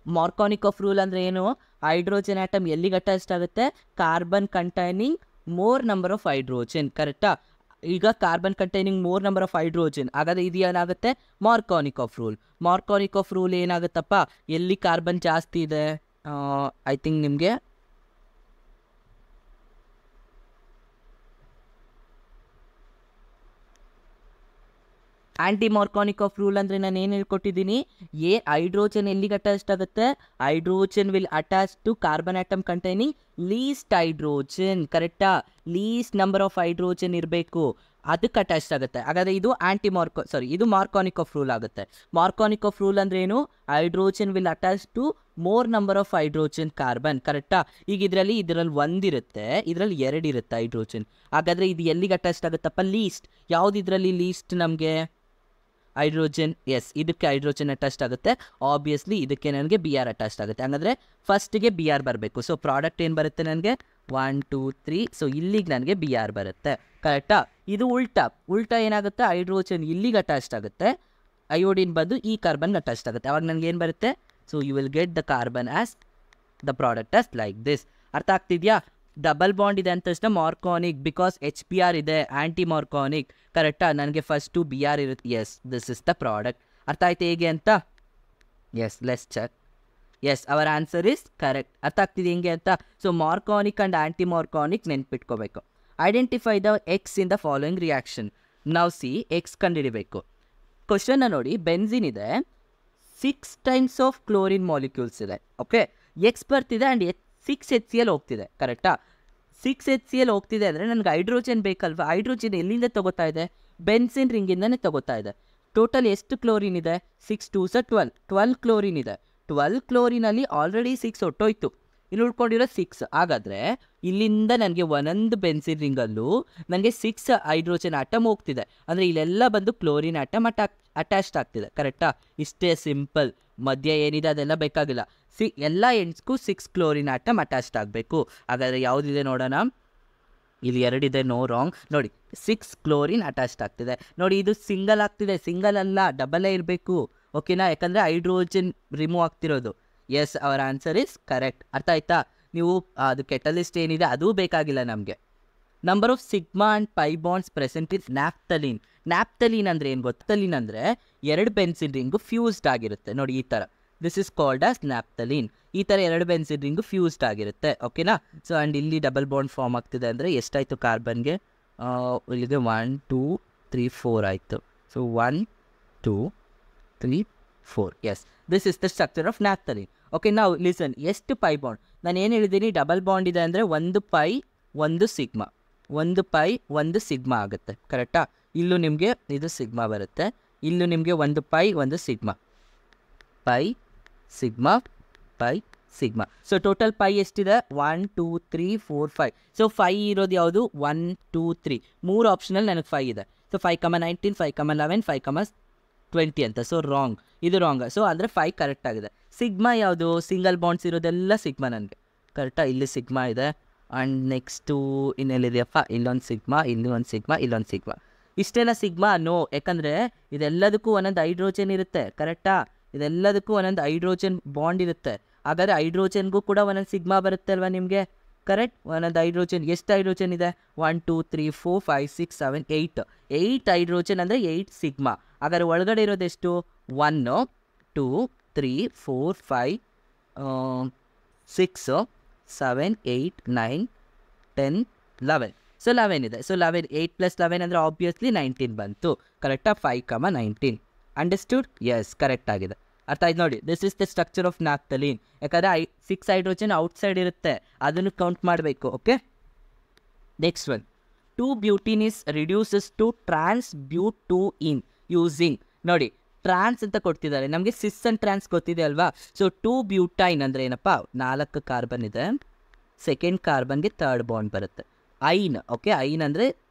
ಮಾರ್ಕಾನಿಕ್ ಆಫ್ ರೂಲ್ ಅಂದರೆ ಏನು? ಹೈಡ್ರೋಜನ್ ಆಟಮ್ ಎಲ್ಲಿಗೆ ಅಟ್ಯಾಚ್ಡ್ ಆಗುತ್ತೆ? Carbon containing more number of hydrogen, ಕರೆಕ್ಟಾ? ಈಗ carbon containing more number of hydrogen, ಹಾಗಾದರೆ ಇದು ಏನಾಗುತ್ತೆ? Markovnikov of rule. Markovnikov of rule ಏನಾಗುತ್ತಪ್ಪ? ಎಲ್ಲಿ ಕಾರ್ಬನ್ ಜಾಸ್ತಿ ಇದೆ? ಐ ಥಿಂಕ್ ನಿಮಗೆ ಆಂಟಿ ಮಾರ್ಕಾನಿಕ್ ಆಫ್ ರೂಲ್ ಅಂದರೆ ನಾನು ಏನು ಹೇಳ್ಕೊಟ್ಟಿದ್ದೀನಿ, ಹೈಡ್ರೋಜನ್ ಎಲ್ಲಿಗೆ ಅಟ್ಯಾಚ್ಡ್ ಆಗುತ್ತೆ, hydrogen will attach to carbon atom containing least hydrogen, ಕರೆಕ್ಟಾ, ಲೀಸ್ಟ್ ನಂಬರ್ ಆಫ್ ಹೈಡ್ರೋಜನ್ ಇರಬೇಕು, ಅದಕ್ಕೆ ಅಟ್ಯಾಚ್ಡ್ ಆಗುತ್ತೆ. ಹಾಗಾದರೆ ಇದು ಇದು ಮಾರ್ಕಾನಿಕ್ ಆಫ್ ರೂಲ್ ಆಗುತ್ತೆ. ಮಾರ್ಕಾನಿಕ್ ಆಫ್ ರೂಲ್ ಅಂದ್ರೆ ಏನು, hydrogen will attach to more number of hydrogen carbon, ಕರೆಕ್ಟಾ. ಈಗ ಇದರಲ್ಲಿ ಒಂದಿರುತ್ತೆ, ಇದರಲ್ಲಿ 2 ಇರುತ್ತೆ ಹೈಡ್ರೋಜನ್. ಹಾಗಾದರೆ ಇದು ಎಲ್ಲಿಗೆ ಅಟ್ಯಾಚ್ಡ್ ಆಗುತ್ತಪ್ಪ, ಲೀಸ್ಟ್. ಯಾವ್ದು ಇದರಲ್ಲಿ ಲೀಸ್ಟ್ ನಮಗೆ, ಹೈಡ್ರೋಜನ್. ಎಸ್, ಇದಕ್ಕೆ ಹೈಡ್ರೋಜನ್ ಅಟ್ಯಾಚ್ಡ್ ಆಗುತ್ತೆ. ಆಬ್ವಿಯಸ್ಲಿ ಇದಕ್ಕೆ ನನಗೆ ಬಿ ಆರ್ ಅಟ್ಯಾಚ್ಡ್ ಆಗುತ್ತೆ. ಹಾಗಾದರೆ ಫಸ್ಟ್ಗೆ ಬಿ ಆರ್ ಬರಬೇಕು. ಸೊ ಪ್ರಾಡಕ್ಟ್ ಏನು ಬರುತ್ತೆ ನನಗೆ 1 2 3. ಸೊ ಇಲ್ಲಿಗೆ ನನಗೆ ಬಿ ಆರ್ ಬರುತ್ತೆ, ಕರೆಕ್ಟಾ. ಇದು ಉಲ್ಟಾ ಏನಾಗುತ್ತೆ, ಹೈಡ್ರೋಜನ್ ಇಲ್ಲಿಗೆ ಅಟ್ಯಾಚ್ಡ್ ಆಗುತ್ತೆ, ಅಯೋಡಿನ್ ಬಂದು ಈ ಕಾರ್ಬನ್ಗೆ ಅಟ್ಯಾಚ್ಡ್ ಆಗುತ್ತೆ. ಅವಾಗ ನನಗೆ ಏನು ಬರುತ್ತೆ, so you will get the carbon as the product as like this. ಅರ್ಥ ಆಗ್ತಿದೆಯಾ. ಡಬಲ್ ಬಾಂಡ್ ಇದೆ ಅಂತ ತಕ್ಷಣ ಮಾರ್ಕಾನಿಕ್, ಬಿಕಾಸ್ HBr ಇದೆ, ಆಂಟಿ ಮಾರ್ಕಾನಿಕ್, ಕರೆಕ್ಟಾ. ನನಗೆ ಫಸ್ಟು ಬಿ ಆರ್ ಇರುತ್ತೆ. Yes, this is the product. ಅರ್ಥ ಆಯ್ತು ಹೇಗೆ ಅಂತ. Yes, let's check. Yes, our answer is correct. ಅರ್ಥ ಆಗ್ತಿದೆ ಹೆಂಗೆ ಅಂತ. So Markovnikov and anti Markovnikov ನೆನ್ಪಿಟ್ಕೋಬೇಕು. Identify the X in the following reaction. ನಾವು ಎಕ್ಸ್ ಕಂಡುಹಿಡಿಬೇಕು. ಕ್ವಶನ್ನ ನೋಡಿ, ಬೆನ್ಸಿನ್ ಇದೆ, 6 ಟೈಮ್ಸ್ ಆಫ್ ಕ್ಲೋರಿನ್ ಮಾಲಿಕ್ಯೂಲ್ಸ್ ಇದೆ, ಓಕೆ. ಎಕ್ಸ್ ಬರ್ತಿದೆ ಆ್ಯಂಡ್ 6 HCl ಹೋಗ್ತಿದೆ, ಕರೆಕ್ಟಾ. 6 HCl ಹೋಗ್ತಿದೆ ಅಂದರೆ ನನಗೆ ಹೈಡ್ರೋಜನ್ ಬೇಕಲ್ವಾ. ಹೈಡ್ರೋಜನ್ ಎಲ್ಲಿಂದ ತಗೋತಾ ಇದೆ, ಬೆನ್ಸಿನ್ ರಿಂಗಿಂದನೇ ತಗೋತಾ ಇದೆ. ಟೋಟಲ್ ಎಷ್ಟು ಕ್ಲೋರಿನ್ ಇದೆ, 6 2s 12 ಕ್ಲೋರಿನ್ ಇದೆ. 12 ಕ್ಲೋರಿನಲ್ಲಿ ಆಲ್ರೆಡಿ 6 ಹೊಟ್ಟೋಯ್ತು, ಇಲ್ಲಿ ಉಳ್ಕೊಂಡಿರೋ 6. ಹಾಗಾದರೆ ಇಲ್ಲಿಂದ ನನಗೆ ಒಂದೊಂದು ಬೆನ್ಸಿನ್ ರಿಂಗಲ್ಲೂ ನನಗೆ 6 ಹೈಡ್ರೋಜನ್ ಆಟಮ್ ಹೋಗ್ತಿದೆ. ಅಂದರೆ ಇಲ್ಲೆಲ್ಲ ಬಂದು ಕ್ಲೋರಿನ್ ಆಟಮ್ ಅಟ್ಯಾಚ್ಡ್ ಆಗ್ತಿದೆ, ಕರೆಕ್ಟಾ. ಇಷ್ಟೇ ಸಿಂಪಲ್. ಮಧ್ಯ ಏನಿದೆ ಅದೆಲ್ಲ ಬೇಕಾಗಿಲ್ಲ. ಎಲ್ಲ ಎಂಡ್ಸ್ಗೂ 6 ಕ್ಲೋರಿನ್ ಆಟಮ್ ಅಟ್ಯಾಚ್ಡ್ ಆಗಬೇಕು. ಹಾಗಾದರೆ ಯಾವುದಿದೆ ನೋಡೋಣ. ಇಲ್ಲಿ 2 ಇದೆ, ನೋ ರಾಂಗ್. ನೋಡಿ 6 ಕ್ಲೋರಿನ್ ಅಟ್ಯಾಚ್ಡ್ ಆಗ್ತಿದೆ. ನೋಡಿ ಇದು ಸಿಂಗಲ್ ಆಗ್ತಿದೆ, ಸಿಂಗಲ್ ಅಲ್ಲ, ಡಬಲೇ ಇರಬೇಕು, ಓಕೆನಾ. ಯಾಕಂದರೆ ಹೈಡ್ರೋಜನ್ ರಿಮೂವ್ ಆಗ್ತಿರೋದು. Yes, our answer is correct. ಅರ್ಥ ಆಯ್ತಾ. ನೀವು ಅದು ಕೆಟಲಿಸ್ಟ್ ಏನಿದೆ ಅದೂ ಬೇಕಾಗಿಲ್ಲ ನಮಗೆ. Number of sigma and pi bonds present is naphthalene. Naphthalene ಅಂದರೆ ಏನು ಗೊತ್ತಲೀನ್ ಅಂದರೆ 2 ಬೆನ್ಸಿನ್ ರಿಂಗು ಫ್ಯೂಸ್ಡ್ ಆಗಿರುತ್ತೆ. ನೋಡಿ ಈ ಥರ, ದಿಸ್ ಇಸ್ ಕಾಲ್ಡ್ ಆಸ್ ನ್ಯಾಫ್ತಲೀನ್. ಈ ಥರ 2 ಬೆನ್ಸಿನ್ ರಿಂಗು ಫ್ಯೂಸ್ಡ್ ಆಗಿರುತ್ತೆ, ಓಕೆನಾ. ಸೊ ಆ್ಯಂಡ್ ಇಲ್ಲಿ ಡಬಲ್ ಬಾಂಡ್ ಫಾರ್ಮ್ ಆಗ್ತಿದೆ ಅಂದರೆ ಎಷ್ಟಾಯಿತು ಕಾರ್ಬನ್ಗೆ, ಇಲ್ಲಿಗೆ 1 2 3 4 ಆಯಿತು. So 1 2 3 4. Yes, this is the structure of naphthalene. Okay, ನಾವು ಲಿಸನ್. ಎಷ್ಟು ಪೈ ಬಾಂಡ್, ನಾನು ಏನು ಹೇಳಿದ್ದೀನಿ, ಡಬಲ್ ಬಾಂಡ್ ಇದೆ ಅಂದರೆ 1 ಪೈ 1 ಸಿಗ್ಮಾ, 1 ಪೈ 1 ಸಿಗ್ಮಾ ಆಗುತ್ತೆ, ಕರೆಕ್ಟಾ. ಇಲ್ಲೂ ನಿಮಗೆ ಇದು ಸಿಗ್ಮಾ ಬರುತ್ತೆ, ಇಲ್ಲೂ ನಿಮಗೆ 1 pi 1 sigma, pi sigma pi sigma. So total pi ಎಷ್ಟಿದೆ, 1 2 3 4 5. ಸೊ 5 ಇರೋದು ಯಾವುದು, 1 2 3, 3 ಆಪ್ಷನಲ್ಲಿ ನನಗೆ 5 ಇದೆ. ಸೊ 5, 19, 5, 11, 5, 20 ಅಂತ. ಸೊ ರಾಂಗ್, ಇದು ರಾಂಗ್. ಸೊ ಅಂದರೆ 5 ಕರೆಕ್ಟ್ ಆಗಿದೆ. ಸಿಗ್ಮಾ ಯಾವುದು, ಸಿಂಗಲ್ ಬಾಂಡ್ಸ್ ಇರೋದೆಲ್ಲ ಸಿಗ್ಮಾ ನನಗೆ, ಕರೆಕ್ಟಾ. ಇಲ್ಲಿ ಸಿಗ್ಮಾ ಇದೆ. ಆ್ಯಂಡ್ ನೆಕ್ಸ್ಟು ಇನ್ನೆಲ್ಲಿದೆಯಪ್ಪ, ಇಲ್ಲೊಂದು ಸಿಗ್ಮಾ, ಇಲ್ಲಿ ಒಂದು ಸಿಗ್ಮಾ, ಇಲ್ಲೊಂದು ಸಿಗ್ಮಾ. ಇಷ್ಟೆಲ್ಲ ಸಿಗ್ಮಾ ನೋ, ಯಾಕಂದರೆ ಇದೆಲ್ಲದಕ್ಕೂ ಒಂದೊಂದು ಹೈಡ್ರೋಜನ್ ಇರುತ್ತೆ, ಕರೆಕ್ಟಾ. ಇದೆಲ್ಲದಕ್ಕೂ ಒಂದೊಂದು ಹೈಡ್ರೋಜನ್ ಬಾಂಡ್ ಇರುತ್ತೆ. ಹಾಗಾದರೆ ಹೈಡ್ರೋಜನ್ಗೂ ಕೂಡ ಒಂದೊಂದು ಸಿಗ್ಮಾ ಬರುತ್ತೆ ಅಲ್ವಾ ನಿಮಗೆ, ಕರೆಕ್ಟ್. ಒಂದೊಂದು ಹೈಡ್ರೋಜನ್, ಎಷ್ಟು ಹೈಡ್ರೋಜನ್ ಇದೆ, 1 2 3 4 5 6 7 8 ಹೈಡ್ರೋಜನ್ ಅಂದರೆ 8 ಸಿಗ್ಮಾ. ಹಾಗಾದರೆ ಒಳಗಡೆ ಇರೋದೆಷ್ಟು, 1 2 3 4 5 6 7 8 9 10 11. ಸೊ 11 ಇದೆ. ಸೊ 11, 8 + 11 ಅಂದರೆ ಆಬ್ವಿಯಸ್ಲಿ 19 ಬಂತು, ಕರೆಕ್ಟಾ. 5, 19. ಅಂಡರ್ಸ್ಟುಡ್. ಎಸ್, ಕರೆಕ್ಟ್ ಆಗಿದೆ. ಅರ್ಥ ಆಯ್ತು ನೋಡಿ. This is the structure of naphthalene. ಯಾಕಂದರೆ 6 ಹೈಡ್ರೋಜನ್ ಔಟ್ಸೈಡ್ ಇರುತ್ತೆ, ಅದನ್ನು ಕೌಂಟ್ ಮಾಡಬೇಕು, okay. Next one, two butene is reduces to trans butyne using. ನೋಡಿ ಟ್ರಾನ್ಸ್ ಅಂತ ಕೊಡ್ತಿದ್ದಾರೆ ನಮಗೆ, ಸಿಸ್ ಅಂಡ್ ಟ್ರಾನ್ಸ್ ಗೊತ್ತಿದೆ ಅಲ್ವಾ. ಸೊ 2-ಬ್ಯೂಟೈನ್ ಅಂದರೆ ಏನಪ್ಪ, 4 ಕಾರ್ಬನ್ ಇದೆ, ಸೆಕೆಂಡ್ ಕಾರ್ಬನ್ಗೆ 3rd ಬಾಂಡ್ ಬರುತ್ತೆ. ಐನ್, ಓಕೆ. ಐನ್ ಅಂದರೆ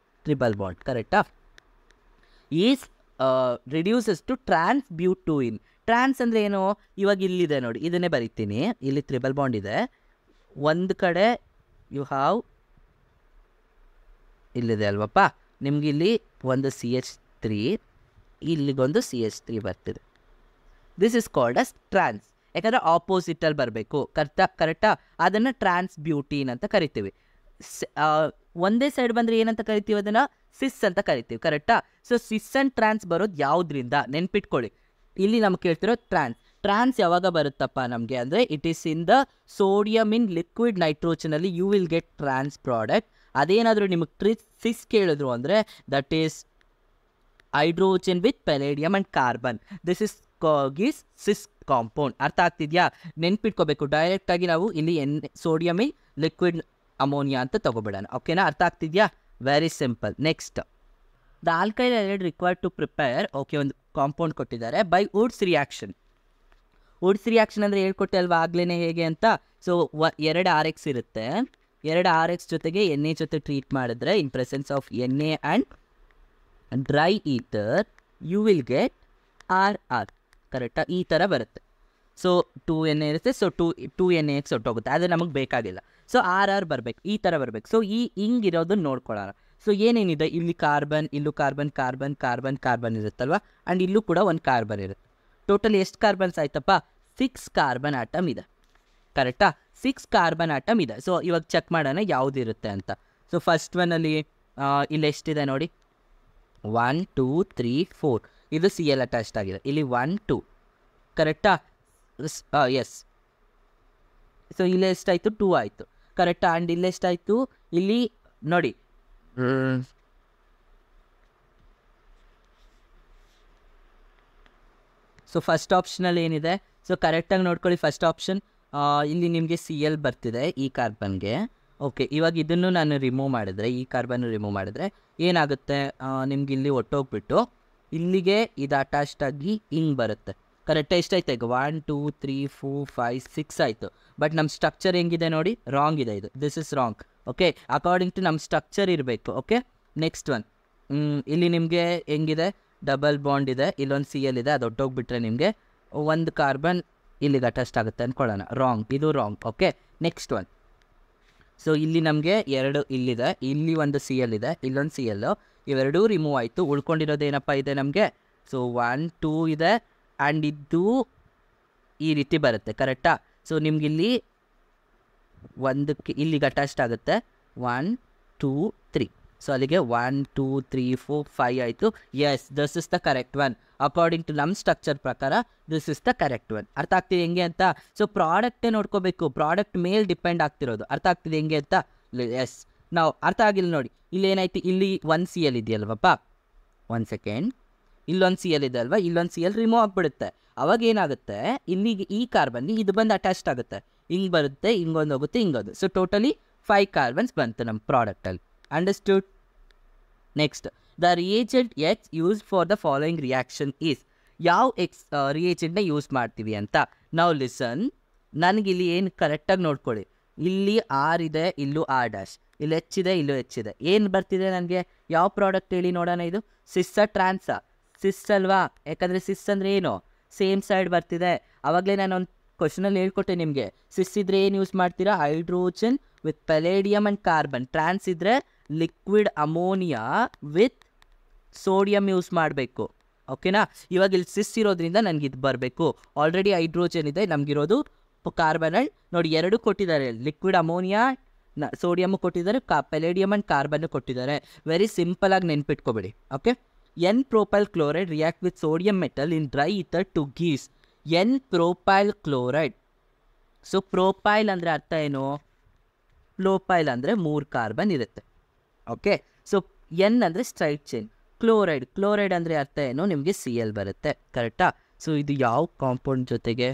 ಟ್ರಿಬಲ್ ಬಾಂಡ್, ಕರೆಕ್ಟಾ. Is reduces to trans butyne. Trans ಅಂದರೆ ಏನು, ಇವಾಗ ಇಲ್ಲಿದೆ ನೋಡಿ, ಇದನ್ನೇ ಬರೀತೀನಿ. ಇಲ್ಲಿ ಟ್ರಿಬಲ್ ಬಾಂಡ್ ಇದೆ, ಒಂದು ಕಡೆ ಯು ಹ್ಯಾವ್, ಇಲ್ಲಿದೆ ಅಲ್ವಪ್ಪ ನಿಮ್ಗೆ, ಇಲ್ಲಿ ಒಂದು CH3, ಇಲ್ಲಿಗೊಂದು CH3 ಬರ್ತಿದೆ. ದಿಸ್ ಇಸ್ ಕಾಲ್ಡ್ ಅಸ್ ಟ್ರಾನ್ಸ್. ಯಾಕಂದರೆ ಆಪೋಸಿಟಲ್ಲಿ ಬರಬೇಕು, ಕರೆಕ್ಟಾ. ಅದನ್ನು ಟ್ರಾನ್ಸ್-ಬ್ಯೂಟೀನ್ ಅಂತ ಕರಿತೀವಿ. ಒಂದೇ ಸೈಡ್ ಬಂದರೆ ಏನಂತ ಕರಿತೀವಿ, ಅದನ್ನು ಸಿಸ್ ಅಂತ ಕರಿತೀವಿ, ಕರೆಕ್ಟಾ. ಸೊ ಸಿಸ್ ಆ್ಯಂಡ್ ಟ್ರಾನ್ಸ್ ಬರೋದು ಯಾವುದರಿಂದ ನೆನ್ಪಿಟ್ಕೊಳ್ಳಿ. ಇಲ್ಲಿ ನಮ್ಗೆ ಕೇಳ್ತಿರೋ ಟ್ರಾನ್ಸ್ ಯಾವಾಗ ಬರುತ್ತಪ್ಪ ನಮಗೆ ಅಂದರೆ, it is in the sodium in liquid ನೈಟ್ರೋಜನಲ್ಲಿ you will get trans product. ಅದೇನಾದರೂ ನಿಮಗೆ ಸಿಸ್ ಕೇಳಿದ್ರು ಅಂದರೆ that is hydrogen with palladium and carbon. This is cis cis compound. ಅರ್ಥ ಆಗ್ತಿದೆಯಾ? ನೆನ್ಪಿಟ್ಕೋಬೇಕು, ಡೈರೆಕ್ಟಾಗಿ ನಾವು ಇಲ್ಲಿ ಸೋಡಿಯಮ್ ಲಿಕ್ವಿಡ್ ಅಮೋನಿಯಾ ಅಂತ ತಗೋಬೇಡೋಣ. ಓಕೆನಾ? ಅರ್ಥ ಆಗ್ತಿದೆಯಾ? Very simple. Next, the alkyl hydride required to prepare, okay, ಒಂದು ಕಾಂಪೌಂಡ್ ಕೊಟ್ಟಿದ್ದಾರೆ, by Wurtz reaction. Wurtz reaction ಅಂದರೆ ಹೇಳ್ಕೊಟ್ಟೆ ಅಲ್ವಾ ಆಗ್ಲೇ ಹೇಗೆ ಅಂತ. ಸೊ 2 RX ಇರುತ್ತೆ, 2 RX ಜೊತೆಗೆ NA ಜೊತೆ ಟ್ರೀಟ್ ಮಾಡಿದ್ರೆ in presence of NA and dry ether you will get RR. ಕರೆಕ್ಟಾ? ಈ ಥರ ಬರುತ್ತೆ. ಸೊ 2Na ಇರುತ್ತೆ, ಸೊ 2NaX ಹೊಟ್ಟೋಗುತ್ತೆ, ಅದು ನಮಗೆ ಬೇಕಾಗಿಲ್ಲ. ಸೊ RR ಬರಬೇಕು, ಈ ಥರ ಬರಬೇಕು. ಸೊ ಹಿಂಗಿರೋದನ್ನ ನೋಡ್ಕೊಳ್ಳೋಣ. ಸೊ ಏನೇನಿದೆ ಇಲ್ಲಿ, ಕಾರ್ಬನ್, ಇಲ್ಲೂ ಕಾರ್ಬನ್ ಕಾರ್ಬನ್ ಕಾರ್ಬನ್ ಕಾರ್ಬನ್ ಇರುತ್ತಲ್ವ, ಆ್ಯಂಡ್ ಇಲ್ಲೂ ಕೂಡ ಒಂದು ಕಾರ್ಬನ್ ಇರುತ್ತೆ. ಟೋಟಲ್ ಎಷ್ಟು ಕಾರ್ಬನ್ಸ್ ಆಯ್ತಪ್ಪ? 6 ಕಾರ್ಬನ್ ಆಟಮ್ ಇದೆ. ಕರೆಕ್ಟಾ? 6 ಕಾರ್ಬನ್ ಆಟಮ್ ಇದೆ. ಸೊ ಇವಾಗ ಚೆಕ್ ಮಾಡೋಣ ಯಾವುದಿರುತ್ತೆ ಅಂತ. ಸೊ ಫಸ್ಟ್ ಒನ್ನಲ್ಲಿ ಇಲ್ಲಿ ಎಷ್ಟಿದೆ ನೋಡಿ, 1 2 3 4, ಇದು Cl ಅಟ್ಯಾಚ್ಡ್ ಆಗಿದೆ. ಇಲ್ಲಿ 1 2, ಕರೆಕ್ಟಾ? ಎಸ್. ಸೊ ಇಲ್ಲಿ ಎಷ್ಟಾಯಿತು? 2 ಆಯಿತು. ಕರೆಕ್ಟಾ? ಆ್ಯಂಡ್ ಇಲ್ಲಿ ಎಷ್ಟಾಯಿತು? ಇಲ್ಲಿ ನೋಡಿ, ಸೊ ಫಸ್ಟ್ ಆಪ್ಷನಲ್ಲಿ ಏನಿದೆ? ಸೊ ಕರೆಕ್ಟಾಗಿ ನೋಡ್ಕೊಳ್ಳಿ. ಫಸ್ಟ್ ಆಪ್ಷನ್ ಇಲ್ಲಿ ನಿಮಗೆ Cl ಬರ್ತಿದೆ ಈ ಕಾರ್ಬನ್ಗೆ. ಓಕೆ, ಇವಾಗ ಇದನ್ನು ನಾನು ರಿಮೂವ್ ಮಾಡಿದ್ರೆ, ಈ ಕಾರ್ಬನ್ ರಿಮೂವ್ ಮಾಡಿದ್ರೆ ಏನಾಗುತ್ತೆ? ನಿಮ್ಗೆ ಇಲ್ಲಿ ಒಟ್ಟೋಗ್ಬಿಟ್ಟು ಇಲ್ಲಿಗೆ ಇದು ಅಟ್ಯಾಚ್ಡ್ ಆಗಿ ಹಿಂಗೆ ಬರುತ್ತೆ. ಕರೆಕ್ಟಾಗಿ ಎಷ್ಟಾಯ್ತು ಈಗ? 1 2 3 4 5 6 ಆಯಿತು. ಬಟ್ ನಮ್ಮ ಸ್ಟ್ರಕ್ಚರ್ ಹೆಂಗಿದೆ ನೋಡಿ, ರಾಂಗ್ ಇದೆ. ಇದು this is wrong. Okay, according to ನಮ್ಮ ಸ್ಟ್ರಕ್ಚರ್ ಇರಬೇಕು. ಓಕೆ, ನೆಕ್ಸ್ಟ್ ಒನ್, ಇಲ್ಲಿ ನಿಮಗೆ ಹೆಂಗಿದೆ? ಡಬಲ್ ಬಾಂಡ್ ಇದೆ, ಇಲ್ಲೊಂದು Cl ಇದೆ, ಅದು ಒಟ್ಟೋಗ್ಬಿಟ್ರೆ ನಿಮಗೆ ಒಂದು ಕಾರ್ಬನ್ ಇಲ್ಲಿಗೆ ಅಟ್ಯಾಚ್ಡ್ ಆಗುತ್ತೆ ಅಂದ್ಕೊಳ್ಳೋಣ. ರಾಂಗ್, ಇದು wrong. Okay, next one. So ಇಲ್ಲಿ ನಮಗೆ 2 ಇಲ್ಲಿದೆ, ಇಲ್ಲಿ ಒಂದು Cl ಇದೆ, ಇಲ್ಲೊಂದು Cl, ಇವೆರಡೂ ರಿಮೂವ್ ಆಯಿತು. ಉಳ್ಕೊಂಡಿರೋದು ಏನಪ್ಪ ಇದೆ ನಮಗೆ? ಸೊ 1 2 ಇದೆ, ಆ್ಯಂಡ್ ಇದು ಈ ರೀತಿ ಬರುತ್ತೆ. ಕರೆಕ್ಟಾ? ಸೊ ನಿಮ್ಗಿಲ್ಲಿ ಒಂದಕ್ಕೆ ಇಲ್ಲಿಗೆ ಅಟ್ಯಾಚ್ಡ್ ಆಗುತ್ತೆ 1 2 3. ಸೊ ಅಲ್ಲಿಗೆ 1 2 3 4 5 ಆಯಿತು. Yes, this is the correct one. According to ನಮ್ಮ ಸ್ಟ್ರಕ್ಚರ್ ಪ್ರಕಾರ this is the correct one. ಅರ್ಥ ಆಗ್ತಿದೆ ಹೆಂಗೆ ಅಂತ? ಸೊ ಪ್ರಾಡಕ್ಟೇ ನೋಡ್ಕೋಬೇಕು, ಪ್ರಾಡಕ್ಟ್ ಮೇಲೆ ಡಿಪೆಂಡ್ ಆಗ್ತಿರೋದು. ಅರ್ಥ ಆಗ್ತಿದೆ ಹೆಂಗೆ ಅಂತ? ಎಸ್. ನಾವು ಅರ್ಥ ಆಗಿಲ್ಲ ನೋಡಿ, ಇಲ್ಲಿ ಏನಾಯ್ತು? ಇಲ್ಲಿ 1 Cl ಇದೆಯಲ್ವಪ್ಪ, 1 ಸೆಕೆಂಡ್, ಇಲ್ಲೊಂದು Cl ಇದೆ ಅಲ್ವಾ, ಇಲ್ಲೊಂದು Cl ರಿಮೂವ್ ಆಗಿಬಿಡುತ್ತೆ. ಅವಾಗ ಏನಾಗುತ್ತೆ? ಇಲ್ಲಿಗೆ ಈ ಕಾರ್ಬನ್ಗೆ ಇದು ಬಂದು ಅಟ್ಯಾಚ್ಡ್ ಆಗುತ್ತೆ, ಹಿಂಗೆ ಬರುತ್ತೆ, ಹಿಂಗೊಂದು ಹೋಗುತ್ತೆ, ಹಿಂಗೋದು. ಸೊ ಟೋಟಲಿ 5 ಕಾರ್ಬನ್ಸ್ ಬಂತು ನಮ್ಮ ಪ್ರಾಡಕ್ಟಲ್ಲಿ. Understood? Next, the reagent x use for the following reaction is. ಯಾವ ರಿಯೇಜೆಂಟ್ನ ಯೂಸ್ ಮಾಡ್ತೀವಿ ಅಂತ ನಾವು ಲಿಸನ್. ನನಗಿಲ್ಲಿ ಏನು ಕರೆಕ್ಟಾಗಿ ನೋಡ್ಕೊಳ್ಳಿ, ಇಲ್ಲಿ R ಇದೆ, ಇಲ್ಲೂ R', ಇಲ್ಲಿ H ಇದೆ, ಇಲ್ಲೂ H ಇದೆ. ಏನು ಬರ್ತಿದೆ ನನಗೆ? ಯಾವ ಪ್ರಾಡಕ್ಟ್ ಹೇಳಿ ನೋಡೋಣ. ಇದು ಸಿಸ್ಸ ಟ್ರಾನ್ಸಾ? ಸಿಸ್ ಅಲ್ವಾ? ಯಾಕಂದರೆ ಸಿಸ್ ಅಂದರೆ ಏನು? ಸೇಮ್ ಸೈಡ್ ಬರ್ತಿದೆ. ಆವಾಗಲೇ ನಾನು ಒಂದು ಕ್ವಶನಲ್ಲಿ ಹೇಳ್ಕೊಟ್ಟೆ ನಿಮಗೆ. ಸಿಸ್ ಇದ್ರೆ ಏನು ಯೂಸ್ ಮಾಡ್ತೀರಾ? Hydrogen with palladium and carbon. Trans ಇದ್ದರೆ liquid ammonia with sodium use ಮಾಡಬೇಕು. ಓಕೆನಾ? ಇವಾಗ ಇಲ್ಲಿ ಸಿಸ್ ಇರೋದ್ರಿಂದ ನನಗೆ ಇದು ಬರಬೇಕು. ಆಲ್ರೆಡಿ ಹೈಡ್ರೋಜನ್ ಇದೆ, ನಮಗಿರೋದು ಕಾರ್ಬನ್. ಆ್ಯಂಡ್ ನೋಡಿ, 2 ಕೊಟ್ಟಿದ್ದಾರೆ, ಲಿಕ್ವಿಡ್ ಅಮೋನಿಯಾ ಸೋಡಿಯಮ್ಮು ಕೊಟ್ಟಿದ್ದಾರೆ, ಪೆಲೇಡಿಯಮ್ ಆ್ಯಂಡ್ ಕಾರ್ಬನ್ನು ಕೊಟ್ಟಿದ್ದಾರೆ. ವೆರಿ ಸಿಂಪಲಾಗಿ ನೆನ್ಪಿಟ್ಕೊಬೇಡಿ. Okay, N propyl chloride react with sodium metal in dry ether to gives N propyl chloride. So propyl ಅಂದರೆ ಅರ್ಥ ಏನು? ಪ್ರೋಪೈಲ್ ಅಂದರೆ 3 ಕಾರ್ಬನ್ ಇರುತ್ತೆ. ಓಕೆ, ಸೊ N ಅಂದರೆ ಸ್ಟ್ರೈಟ್ ಚೈನ್, ಕ್ಲೋರೈಡ್ ಅಂದರೆ ಅರ್ಥ ಏನು? ನಿಮಗೆ Cl ಬರುತ್ತೆ. ಕರೆಕ್ಟಾ? ಸೊ ಇದು ಯಾವ ಕಾಂಪೌಂಡ್ ಜೊತೆಗೆ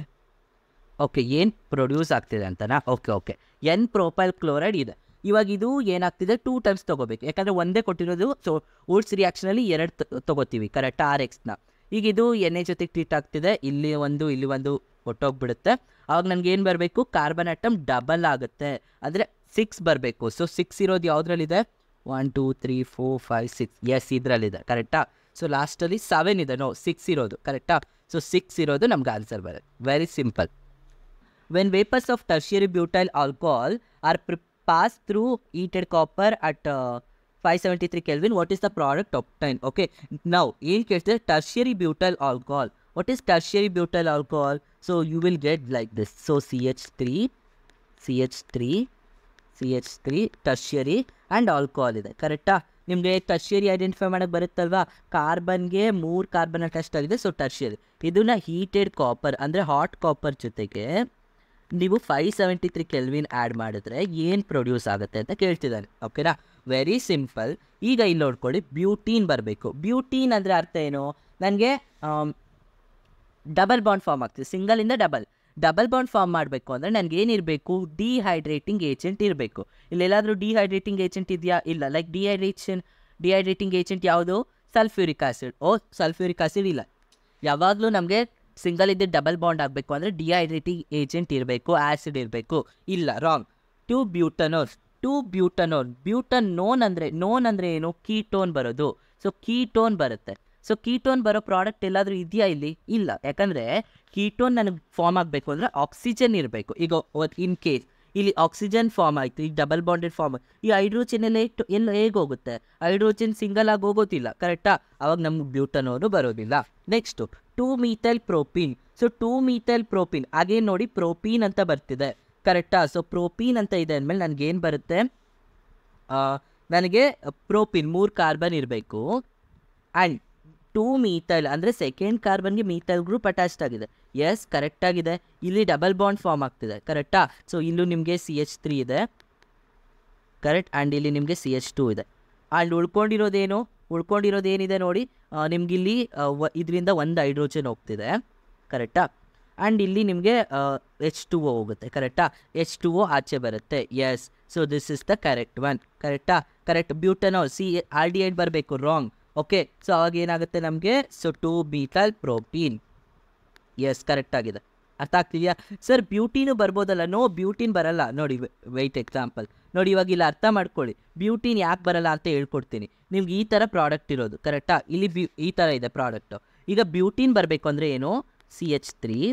ಓಕೆ ಏನು ಪ್ರೊಡ್ಯೂಸ್ ಆಗ್ತಿದೆ ಅಂತನಾ? ಓಕೆ, N propyl chloride ಇದೆ. ಇವಾಗ ಇದು ಏನಾಗ್ತಿದೆ? 2 ಟೈಮ್ಸ್ ತೊಗೋಬೇಕು, ಯಾಕಂದರೆ ಒಂದೇ ಕೊಟ್ಟಿರೋದು. ಸೊ ವುಡ್ಸ್ ರಿಯಾಕ್ಷನಲ್ಲಿ 2 ತೊಗೋತೀವಿ. ಕರೆಕ್ಟಾ? RXನ. ಈಗ ಇದು NA ಜೊತೆಗೆ ಟ್ರೀಟ್ ಆಗ್ತಿದೆ, ಇಲ್ಲಿ ಒಂದು ಹೊಟ್ಟೋಗ್ಬಿಡುತ್ತೆ. ಆವಾಗ ನನಗೆ ಏನು ಬರಬೇಕು? ಕಾರ್ಬನ್ ಆಟಮ್ ಡಬಲ್ ಆಗುತ್ತೆ, ಅಂದರೆ 6 ಬರಬೇಕು. ಸೊ 6 ಇರೋದು ಯಾವುದ್ರಲ್ಲಿದೆ? 1 2 3 4 5 6. ಎಸ್, ಇದರಲ್ಲಿದೆ. ಕರೆಕ್ಟಾ? ಸೊ ಲಾಸ್ಟಲ್ಲಿ 7 ಇದೆ. 6 ಇರೋದು. ಕರೆಕ್ಟಾ? ಸೊ 6 ಇರೋದು ನಮ್ಗೆ ಆನ್ಸರ್ ಬರುತ್ತೆ. Very simple. When vapours of tertiary butyl alcohol are pass through heated copper at 573 Kelvin, what is the product obtained? Okay, now in case the tertiary butyl alcohol, what is tertiary butyl alcohol? So you will get like this. So CH3 tertiary and alcohol ಇದೆ. ಕರೆಕ್ಟಾ? ನಿಮಗೆ tertiary identify ಮಾಡೋಕ್ಕೆ ಬರುತ್ತಲ್ವಾ? ಕಾರ್ಬನ್ಗೆ 3 carbon attached ಆಗಿದೆ, so tertiary. ಇದನ್ನ heated copper ಅಂದರೆ hot copper ಜೊತೆಗೆ ನೀವು 573 kelvin add ಮಾಡಿದ್ರೆ ಏನು ಪ್ರೊಡ್ಯೂಸ್ ಆಗುತ್ತೆ ಅಂತ ಕೇಳ್ತಿದ್ದಾನೆ. ಓಕೆನಾ, ವೆರಿ ಸಿಂಪಲ್. ಈಗ ಇಲ್ಲಿ ನೋಡ್ಕೊಳ್ಳಿ, ಬ್ಯೂಟೀನ್ ಬರಬೇಕು. ಬ್ಯೂಟೀನ್ ಅಂದರೆ ಅರ್ಥ ಏನು, ನನಗೆ ಡಬಲ್ ಬಾಂಡ್ ಫಾರ್ಮ್ ಆಗ್ತದೆ, ಸಿಂಗಲಿಂದ ಡಬಲ್ ಬಾಂಡ್ ಫಾರ್ಮ್ ಮಾಡಬೇಕು ಅಂದರೆ ನನಗೆ ಏನಿರಬೇಕು, ಡಿಹೈಡ್ರೇಟಿಂಗ್ ಏಜೆಂಟ್ ಇರಬೇಕು. ಇಲ್ಲೆಲ್ಲಾದರೂ ಡಿಹೈಡ್ರೇಟಿಂಗ್ ಏಜೆಂಟ್ ಇದೆಯಾ? ಇಲ್ಲ. ಲೈಕ್ ಡಿಹೈಡ್ರೇಟಿಂಗ್ ಏಜೆಂಟ್ ಯಾವುದು? Sulphuric acid. ಸಲ್ಫ್ಯೂರಿಕ್ ಆ್ಯಸಿಡ್ ಇಲ್ಲ. ಯಾವಾಗಲೂ ನಮಗೆ ಸಿಂಗಲ್ ಇದ್ದ ಡಬಲ್ ಬಾಂಡ್ ಆಗಬೇಕು ಅಂದರೆ ಡಿಹೈಡ್ರೇಟಿಂಗ್ ಏಜೆಂಟ್ ಇರಬೇಕು, ಆ್ಯಸಿಡ್ ಇರಬೇಕು. ಇಲ್ಲ, ರಾಂಗ್. ಟು ಬ್ಯೂಟನೋನ್. ಬ್ಯೂಟನೋನ್ ಅಂದರೆ ಏನು? ಕೀಟೋನ್ ಬರೋದು. ಸೊ ಕೀಟೋನ್ ಬರುತ್ತೆ. ಸೊ ಕೀಟೋನ್ ಬರೋ ಪ್ರಾಡಕ್ಟ್ ಎಲ್ಲಾದರೂ ಇದೆಯಾ ಇಲ್ಲಿ? ಇಲ್ಲ. ಯಾಕಂದರೆ ಕೀಟೋನ್ ನನಗೆ ಫಾರ್ಮ್ ಆಗಬೇಕು ಅಂದರೆ ಆಕ್ಸಿಜನ್ ಇರಬೇಕು. ಈಗ ಇನ್ ಕೇಸ್ ಇಲ್ಲಿ ಆಕ್ಸಿಜನ್ ಫಾರ್ಮ್ ಆಯಿತು, ಈಗ ಡಬಲ್ ಬಾಂಡೆಡ್ ಫಾರ್ಮ್. ಈ ಹೈಡ್ರೋಜನ್ ಎಲ್ಲ ಹೇಗೆ ಹೋಗುತ್ತೆ? ಹೈಡ್ರೋಜನ್ ಸಿಂಗಲ್ ಆಗಿ ಹೋಗೋದಿಲ್ಲ, ಕರೆಕ್ಟಾ? ಅವಾಗ ನಮ್ಗೆ ಬ್ಯೂಟನೋನು ಬರೋದಿಲ್ಲ. Next two methyl propene. So two methyl propene ಹಾಗೇನು ನೋಡಿ, ಪ್ರೋಪೀನ್ ಅಂತ ಬರ್ತಿದೆ, ಕರೆಕ್ಟಾ? ಸೊ ಪ್ರೋಪೀನ್ ಅಂತ ಇದೆ ಅಂದಮೇಲೆ ನನಗೇನು ಬರುತ್ತೆ? ನನಗೆ ಪ್ರೋಪೀನ್ 3 ಕಾರ್ಬನ್ ಇರಬೇಕು. ಆ್ಯಂಡ್ 2-ಮಿಥೈಲ್ ಅಂದರೆ ಸೆಕೆಂಡ್ ಕಾರ್ಬನ್ಗೆ ಮಿಥೈಲ್ ಗ್ರೂಪ್ ಅಟ್ಯಾಚ್ಡ್ ಆಗಿದೆ. ಎಸ್, ಕರೆಕ್ಟಾಗಿದೆ. ಇಲ್ಲಿ ಡಬಲ್ ಬಾಂಡ್ ಫಾರ್ಮ್ ಆಗ್ತಿದೆ, ಕರೆಕ್ಟಾ? ಸೊ ಇಲ್ಲೂ ನಿಮಗೆ CH3 ಇದೆ, ಕರೆಕ್ಟ್. ಆ್ಯಂಡ್ ಇಲ್ಲಿ ನಿಮಗೆ CH2 ಇದೆ. ಆ್ಯಂಡ್ ಉಳ್ಕೊಂಡಿರೋದೇನಿದೆ ನೋಡಿ, ನಿಮಗಿಲ್ಲಿ ಇದರಿಂದ ಒಂದು ಹೈಡ್ರೋಜನ್ ಹೋಗ್ತಿದೆ, ಕರೆಕ್ಟಾ? ಆ್ಯಂಡ್ ಇಲ್ಲಿ ನಿಮಗೆ H2O ಹೋಗುತ್ತೆ, ಕರೆಕ್ಟಾ? H2O ಆಚೆ ಬರುತ್ತೆ. Yes, so this is the correct one, ಕರೆಕ್ಟಾ? ಕರೆಕ್ಟ್. ಬ್ಯೂಟನೋಲ್ RD8 ಬರಬೇಕು, ರಾಂಗ್. ಓಕೆ, ಸೊ ಅವಾಗ ಏನಾಗುತ್ತೆ ನಮಗೆ? So two methyl propene. ಎಸ್, ಕರೆಕ್ಟಾಗಿದೆ. ಅರ್ಥ ಆಗ್ತಿದೆಯಾ ಸರ್? ಬ್ಯೂಟೀನು ಬರ್ಬೋದಲ್ಲ? ನೋ, ಬ್ಯೂಟೀನ್ ಬರಲ್ಲ. ನೋಡಿ, ವೆಯ್ಟ್ ಎಕ್ಸಾಂಪಲ್ ನೋಡಿ, ಇವಾಗ ಇಲ್ಲಿ ಅರ್ಥ ಮಾಡ್ಕೊಳ್ಳಿ. ಬ್ಯೂಟೀನ್ ಯಾಕೆ ಬರಲ್ಲ ಅಂತ ಹೇಳ್ಕೊಡ್ತೀನಿ. ನಿಮ್ಗೆ ಈ ಥರ ಪ್ರಾಡಕ್ಟ್ ಇರೋದು, ಕರೆಕ್ಟಾ? ಇಲ್ಲಿ ಈ ಥರ ಇದೆ ಪ್ರಾಡಕ್ಟು. ಈಗ ಬ್ಯೂಟೀನ್ ಬರಬೇಕು ಅಂದರೆ ಏನು? CH3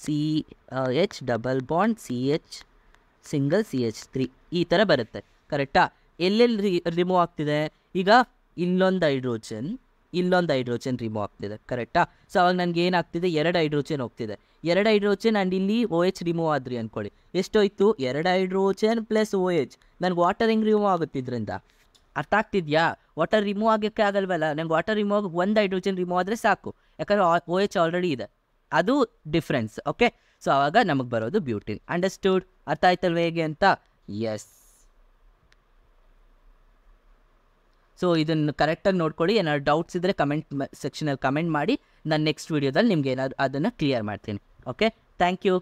CH double bond CH single CH3 ಈ ಥರ ಬರುತ್ತೆ, ಕರೆಕ್ಟಾ? ಎಲ್ಲೆಲ್ಲಿ ರಿಮೂವ್ ಆಗ್ತಿದೆ? ಈಗ ಇಲ್ಲೊಂದು ಹೈಡ್ರೋಜನ್ ರಿಮೂವ್ ಆಗ್ತಿದೆ, ಕರೆಕ್ಟಾ? ಸೊ ಅವಾಗ ನನಗೆ ಏನಾಗ್ತಿದೆ? 2 ಹೈಡ್ರೋಜನ್ ಹೋಗ್ತಿದೆ. 2 ಹೈಡ್ರೋಜನ್ ಆ್ಯಂಡ್ ಇಲ್ಲಿ OH ರಿಮೂವ್ ಆದ್ರಿ ಅಂದ್ಕೊಳ್ಳಿ. ಎಷ್ಟೋಯ್ತು? 2 ಹೈಡ್ರೋಜನ್ ಪ್ಲಸ್ OH. ನನಗೆ ವಾಟರ್ ಹೆಂಗೆ ರಿಮೂವ್ ಆಗುತ್ತೆ ಇದರಿಂದ? ಅರ್ಥ ಆಗ್ತಿದೆಯಾ? ವಾಟರ್ ರಿಮೂವ್ ಆಗೋಕ್ಕೆ ಆಗಲ್ವಲ್ಲ. ನನಗೆ ವಾಟರ್ ರಿಮೂವ್ ಆಗೋಕ್ಕೆ 1 ಹೈಡ್ರೋಜನ್ ರಿಮೂವ್ ಆದರೆ ಸಾಕು, ಯಾಕಂದರೆ OH ಆಲ್ರೆಡಿ ಇದೆ. ಅದು ಡಿಫ್ರೆನ್ಸ್. ಓಕೆ, ಸೊ ಆವಾಗ ನಮಗೆ ಬರೋದು ಬ್ಯೂಟೀನ್. ಅಂಡರ್ಸ್ಟೂಡ್? ಅರ್ಥ ಆಯ್ತಲ್ವ ಹೇಗೆ ಅಂತ? ಎಸ್. ಸೊ ಇದನ್ನು ಕರೆಕ್ಟಾಗಿ ನೋಡ್ಕೊಳ್ಳಿ. ಏನಾದ್ರು ಡೌಟ್ಸ್ ಇದ್ದರೆ ಕಮೆಂಟ್ ಸೆಕ್ಷನಲ್ಲಿ ಕಮೆಂಟ್ ಮಾಡಿ. ನಾನು ನೆಕ್ಸ್ಟ್ ವೀಡಿಯೋದಲ್ಲಿ ನಿಮ್ಗೆ ಏನಾದ್ರು ಅದನ್ನು ಕ್ಲಿಯರ್ ಮಾಡ್ತೀನಿ. Okay, thank you.